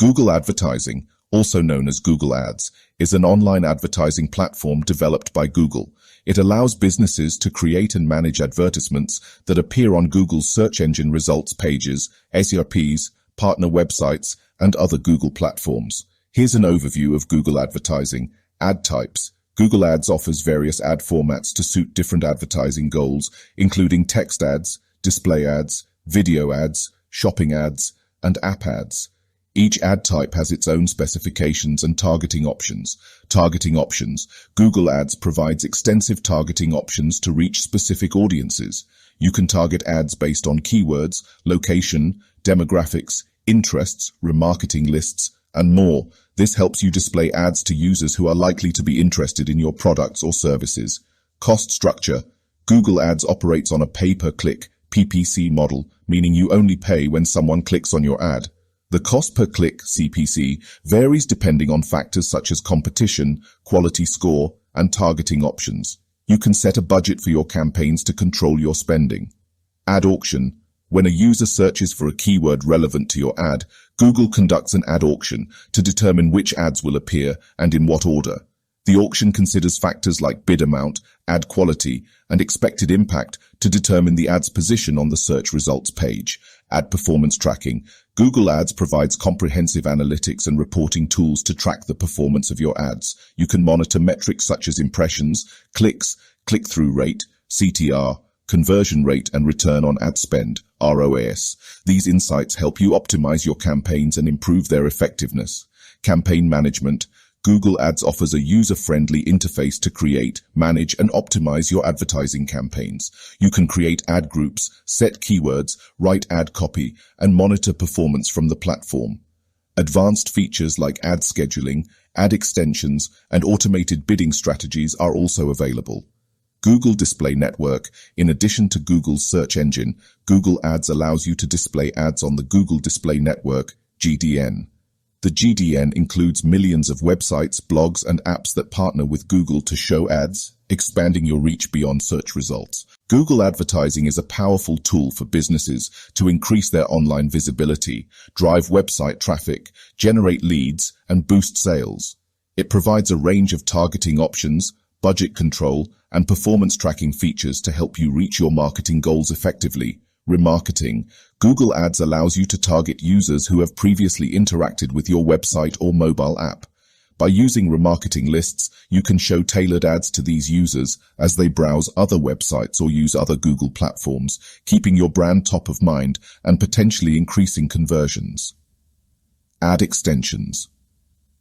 Google Advertising, also known as Google Ads, is an online advertising platform developed by Google. It allows businesses to create and manage advertisements that appear on Google's search engine results pages, SERPs, partner websites, and other Google platforms. Here's an overview of Google Advertising. Ad types. Google Ads offers various ad formats to suit different advertising goals, including text ads, display ads, video ads, shopping ads, and app ads. Each ad type has its own specifications and targeting options. Targeting options. Google Ads provides extensive targeting options to reach specific audiences. You can target ads based on keywords, location, demographics, interests, remarketing lists, and more. This helps you display ads to users who are likely to be interested in your products or services. Cost structure. Google Ads operates on a pay-per-click, PPC model, meaning you only pay when someone clicks on your ad. The cost per click, CPC, varies depending on factors such as competition, quality score, and targeting options. You can set a budget for your campaigns to control your spending. Ad auction. When a user searches for a keyword relevant to your ad, Google conducts an ad auction to determine which ads will appear and in what order. The auction considers factors like bid amount, ad quality, and expected impact to determine the ad's position on the search results page. Ad performance tracking. Google Ads provides comprehensive analytics and reporting tools to track the performance of your ads. You can monitor metrics such as impressions, clicks, click-through rate, CTR, conversion rate, and return on ad spend, ROAS. These insights help you optimize your campaigns and improve their effectiveness. Campaign management. Google Ads offers a user-friendly interface to create, manage, and optimize your advertising campaigns. You can create ad groups, set keywords, write ad copy, and monitor performance from the platform. Advanced features like ad scheduling, ad extensions, and automated bidding strategies are also available. Google Display Network. In addition to Google's search engine, Google Ads allows you to display ads on the Google Display Network, GDN. The GDN includes millions of websites, blogs, and apps that partner with Google to show ads, expanding your reach beyond search results. Google Advertising is a powerful tool for businesses to increase their online visibility, drive website traffic, generate leads, and boost sales. It provides a range of targeting options, budget control, and performance tracking features to help you reach your marketing goals effectively. Remarketing. Google Ads allows you to target users who have previously interacted with your website or mobile app. By using remarketing lists, you can show tailored ads to these users as they browse other websites or use other Google platforms, keeping your brand top of mind and potentially increasing conversions. Ad extensions.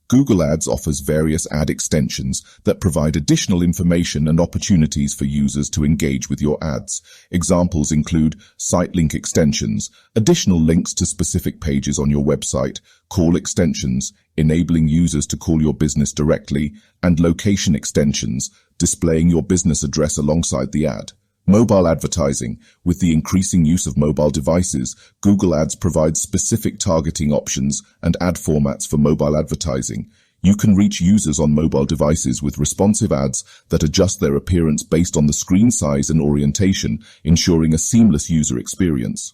Google Ads offers various ad extensions that provide additional information and opportunities for users to engage with your ads. Examples include site link extensions, additional links to specific pages on your website, call extensions, enabling users to call your business directly, and location extensions, displaying your business address alongside the ad. Mobile advertising. With the increasing use of mobile devices, Google Ads provides specific targeting options and ad formats for mobile advertising. You can reach users on mobile devices with responsive ads that adjust their appearance based on the screen size and orientation, ensuring a seamless user experience.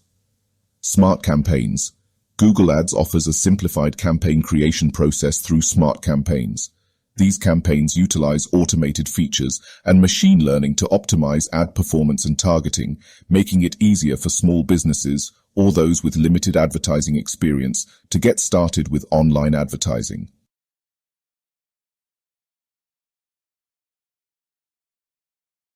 Smart campaigns. Google Ads offers a simplified campaign creation process through Smart Campaigns. These campaigns utilize automated features and machine learning to optimize ad performance and targeting, making it easier for small businesses or those with limited advertising experience to get started with online advertising.